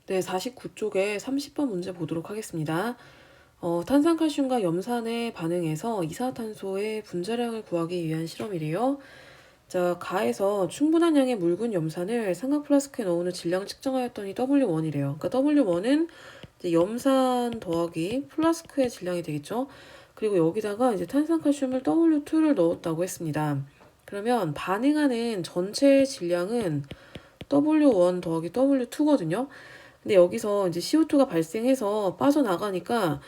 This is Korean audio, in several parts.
네, 49쪽에 30번 문제 보도록 하겠습니다. 탄산칼슘과 염산의 반응에서 이산화탄소의 분자량을 구하기 위한 실험이래요. 자, 가에서 충분한 양의 묽은 염산을 삼각 플라스크에 넣은 후 질량을 측정하였더니 W1이래요. 그러니까 W1은 이제 염산 더하기 플라스크의 질량이 되겠죠. 그리고 여기다가 이제 탄산칼슘을 W2를 넣었다고 했습니다. 그러면 반응하는 전체 질량은 W1 더하기 W2거든요. 근데 여기서 이제 CO2가 발생해서 빠져나가니까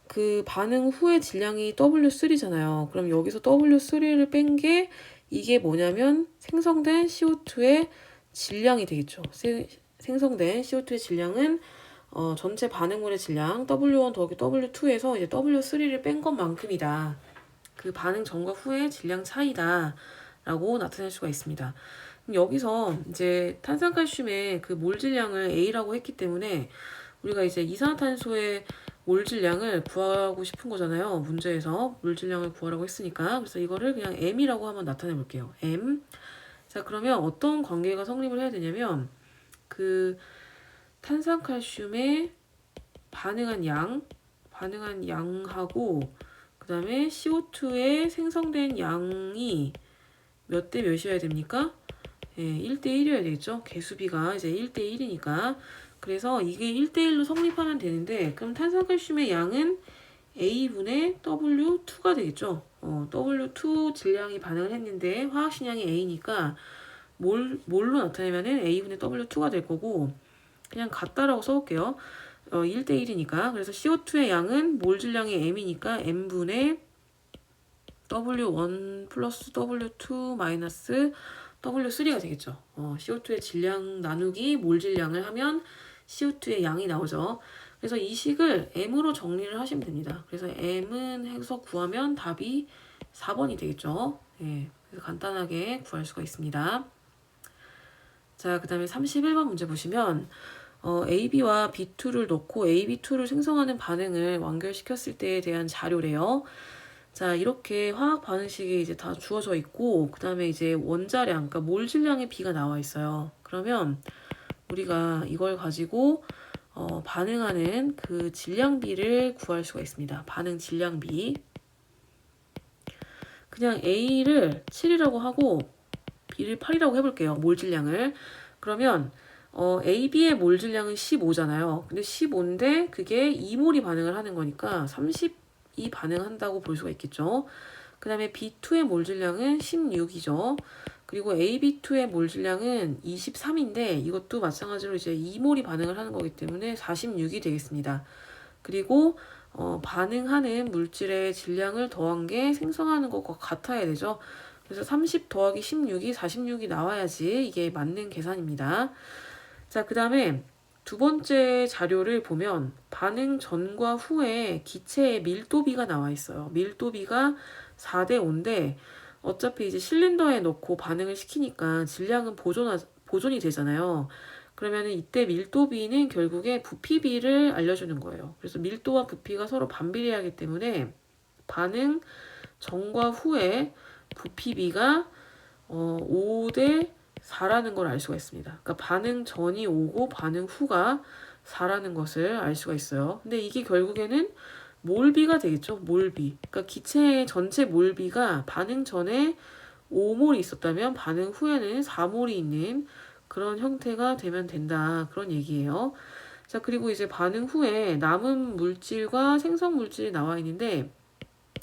그 반응 후의 질량이 W3잖아요. 그럼 여기서 W3를 뺀 게 이게 뭐냐면 생성된 CO2의 질량이 되겠죠. 생성된 CO2의 질량은 전체 반응물의 질량 W1 더하기 W2에서 이제 W3를 뺀 것만큼이다. 그 반응 전과 후의 질량 차이다. 라고 나타낼 수가 있습니다. 여기서 이제 탄산칼슘의 그 몰 질량을 A라고 했기 때문에 우리가 이제 이산화탄소의 몰 질량을 구하고 싶은 거잖아요. 문제에서 몰 질량을 구하라고 했으니까. 그래서 이거를 그냥 M이라고 한번 나타내 볼게요. M. 자, 그러면 어떤 관계가 성립을 해야 되냐면 그 탄산칼슘의 반응한 양하고 그 다음에 CO2에 생성된 양이 몇 대 몇이어야 됩니까? 예, 1대1이어야 되겠죠? 개수비가 이제 1대1이니까. 그래서 이게 1대1로 성립하면 되는데, 그럼 탄산칼슘의 양은 A분의 W2가 되겠죠? W2 질량이 반응을 했는데, 화학식량이 A니까, 뭘로 나타내면은 A분의 W2가 될 거고, 그냥 같다라고 써볼게요. 1대1이니까. 그래서 CO2의 양은 몰 질량이 M이니까 M분의 W1 플러스 W2 마이너스 W3가 되겠죠. CO2의 질량 나누기 몰 질량을 하면 CO2의 양이 나오죠. 그래서 이 식을 M으로 정리를 하시면 됩니다. 그래서 M은 해서 구하면 답이 4번이 되겠죠. 예, 그래서 간단하게 구할 수가 있습니다. 자, 그 다음에 31번 문제 보시면 AB와 B2를 넣고 AB2를 생성하는 반응을 완결시켰을 때에 대한 자료래요. 자, 이렇게 화학 반응식이 이제 다 주어져 있고, 그 다음에 이제 원자량, 그러니까 몰 질량의 B가 나와 있어요. 그러면 우리가 이걸 가지고 반응하는 그 질량비를 구할 수가 있습니다. 반응 질량비. 그냥 A를 7이라고 하고 B를 8이라고 해볼게요. 몰 질량을. 그러면 AB의 몰 질량은 15잖아요. 근데 15인데 그게 2몰이 반응을 하는 거니까 30이 반응한다고 볼 수가 있겠죠. 그 다음에 B2의 몰 질량은 16이죠. 그리고 AB2의 몰 질량은 23인데 이것도 마찬가지로 이제 2몰이 반응을 하는 거기 때문에 46이 되겠습니다. 그리고 반응하는 물질의 질량을 더한 게 생성하는 것과 같아야 되죠. 그래서 30 더하기 16이 46이 나와야지 이게 맞는 계산입니다. 자, 그 다음에 두 번째 자료를 보면 반응 전과 후에 기체의 밀도비가 나와 있어요. 밀도비가 4대 5인데 어차피 이제 실린더에 넣고 반응을 시키니까 질량은 보존이 되잖아요. 그러면은 이때 밀도비는 결국에 부피비를 알려주는 거예요. 그래서 밀도와 부피가 서로 반비례하기 때문에 반응 전과 후에 부피비가 5대 4라는 걸 알 수가 있습니다. 그러니까 반응 전이 5고 반응 후가 4라는 것을 알 수가 있어요. 근데 이게 결국에는 몰비가 되겠죠. 몰비. 그러니까 기체의 전체 몰비가 반응 전에 5몰이 있었다면 반응 후에는 4몰이 있는 그런 형태가 되면 된다. 그런 얘기예요. 자, 그리고 이제 반응 후에 남은 물질과 생성 물질이 나와 있는데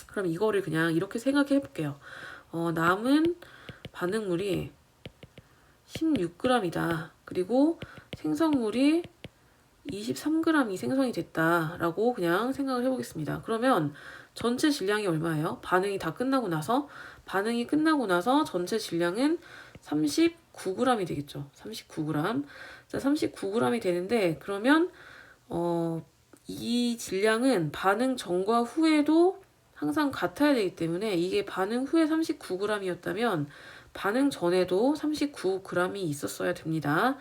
그럼 이거를 그냥 이렇게 생각해 볼게요. 남은 반응물이 16g이다. 그리고 생성물이 23g이 생성이 됐다라고 그냥 생각을 해보겠습니다. 그러면 전체 질량이 얼마예요? 반응이 끝나고 나서 전체 질량은 39g이 되겠죠. 39g. 자, 39g이 되는데 그러면 이 질량은 반응 전과 후에도 항상 같아야 되기 때문에 이게 반응 후에 39g이었다면 반응 전에도 39g이 있었어야 됩니다.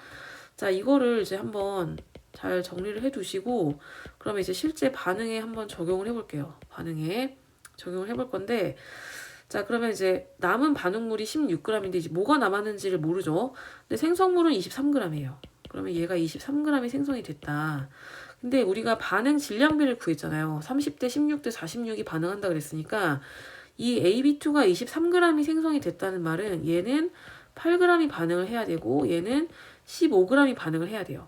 자, 이거를 이제 한번 잘 정리를 해 두시고 그러면 이제 실제 반응에 한번 적용을 해 볼게요. 반응에 적용을 해볼 건데 자, 그러면 이제 남은 반응물이 16g인데 이제 뭐가 남았는지를 모르죠. 근데 생성물은 23g이에요. 그러면 얘가 23g이 생성이 됐다. 근데 우리가 반응 질량비를 구했잖아요. 30대 16대 46이 반응한다 그랬으니까 이 AB2가 23g이 생성이 됐다는 말은 얘는 8g이 반응을 해야 되고 얘는 15g이 반응을 해야 돼요.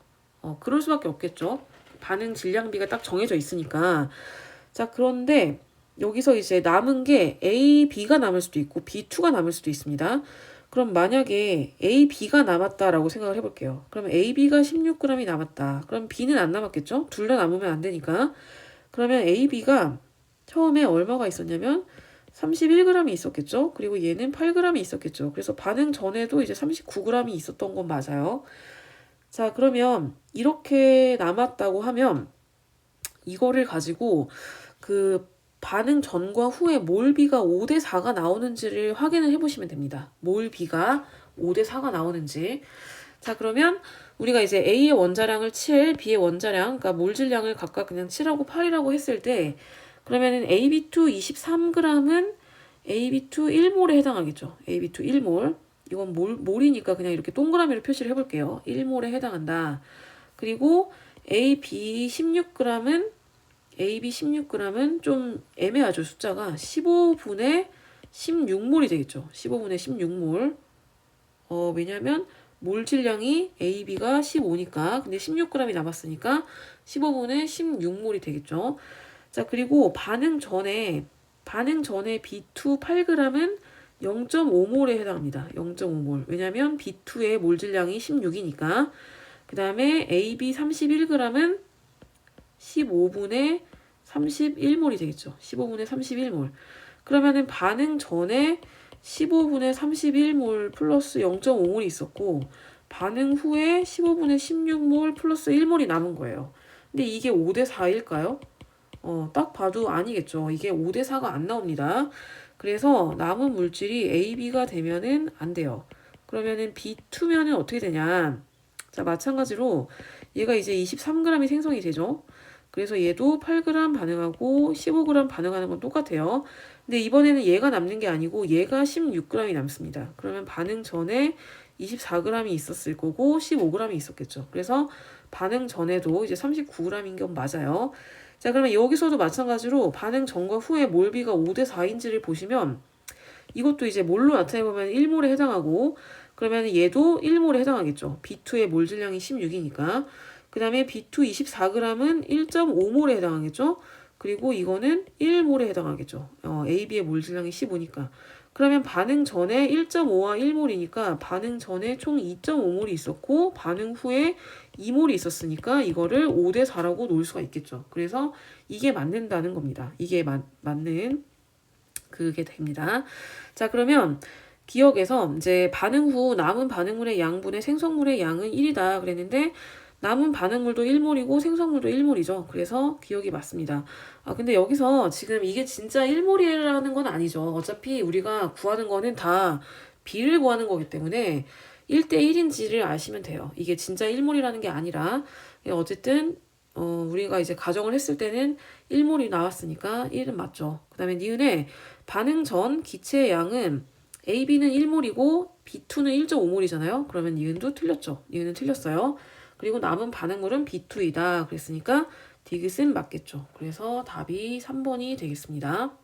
그럴 수밖에 없겠죠. 반응 질량비가 딱 정해져 있으니까. 자, 그런데 여기서 이제 남은 게 A, B가 남을 수도 있고 B2가 남을 수도 있습니다. 그럼 만약에 A, B가 남았다라고 생각을 해볼게요. 그러면 A, B가 16g이 남았다. 그럼 B는 안 남았겠죠? 둘 다 남으면 안 되니까. 그러면 A, B가 처음에 얼마가 있었냐면 31g이 있었겠죠? 그리고 얘는 8g이 있었겠죠? 그래서 반응 전에도 이제 39g이 있었던 건 맞아요. 자, 그러면 이렇게 남았다고 하면 이거를 가지고 그 반응 전과 후에 몰비가 5대 4가 나오는지를 확인을 해보시면 됩니다. 몰비가 5대 4가 나오는지. 자, 그러면 우리가 이제 A의 원자량을 7, B의 원자량, 그러니까 몰질량을 각각 그냥 7하고 8이라고 했을 때 그러면은 AB2 23g은 AB2 1몰에 해당하겠죠. AB2 1몰. 이건 몰이니까 그냥 이렇게 동그라미로 표시를 해볼게요. 1몰에 해당한다. 그리고 AB 16g은 좀 애매하죠. 숫자가 15분의 16몰이 되겠죠. 15분의 16몰. 왜냐면 몰 질량이 AB가 15니까 근데 16g이 남았으니까 15분의 16몰이 되겠죠. 자, 그리고 반응 전에 B2 8g은 0.5몰에 해당합니다. 0.5몰. 왜냐면 B2의 몰 질량이 16이니까. 그 다음에 AB 31g은 15분의 31몰이 되겠죠. 15분의 31몰. 그러면은 반응 전에 15분의 31몰 플러스 0.5몰이 있었고 반응 후에 15분의 16몰 플러스 1몰이 남은 거예요. 근데 이게 5대 4일까요? 딱 봐도 아니겠죠. 이게 5대 4가 안 나옵니다. 그래서 남은 물질이 AB가 되면은 안 돼요. 그러면은 B2면은 어떻게 되냐? 자, 마찬가지로 얘가 이제 23g이 생성이 되죠. 그래서 얘도 8g 반응하고 15g 반응하는 건 똑같아요. 근데 이번에는 얘가 남는 게 아니고 얘가 16g이 남습니다. 그러면 반응 전에 24g이 있었을 거고 15g이 있었겠죠. 그래서 반응 전에도 이제 39g인 건 맞아요. 자, 그러면 여기서도 마찬가지로 반응 전과 후에 몰비가 5대 4인지를 보시면 이것도 이제 몰로 나타내보면 1몰에 해당하고 그러면 얘도 1몰에 해당하겠죠. B2의 몰 질량이 16이니까. 그 다음에 B2 24g은 1.5몰에 해당하겠죠. 그리고 이거는 1몰에 해당하겠죠. AB의 몰 질량이 15니까. 그러면 반응 전에 1.5와 1몰이니까 반응 전에 총 2.5몰이 있었고 반응 후에 2몰이 있었으니까 이거를 5대 4라고 놓을 수가 있겠죠. 그래서 이게 맞는다는 겁니다. 이게 맞는 그게 됩니다. 자, 그러면 기억에서 이제 반응 후 남은 반응물의 양분의 생성물의 양은 1이다 그랬는데 남은 반응물도 1몰이고 생성물도 1몰이죠. 그래서 기억이 맞습니다. 근데 여기서 지금 이게 진짜 1몰이라는 건 아니죠. 어차피 우리가 구하는 거는 다 B를 구하는 거기 때문에 1대1인지를 아시면 돼요. 이게 진짜 1몰이라는 게 아니라 어쨌든 우리가 이제 가정을 했을 때는 1몰이 나왔으니까 1은 맞죠. 그 다음에 니은에 반응 전 기체의 양은 AB는 1몰이고 B2는 1.5몰이잖아요. 그러면 니은도 틀렸죠. 니은은 틀렸어요. 그리고 남은 반응물은 B2이다. 그랬으니까 디귿은 맞겠죠. 그래서 답이 3번이 되겠습니다.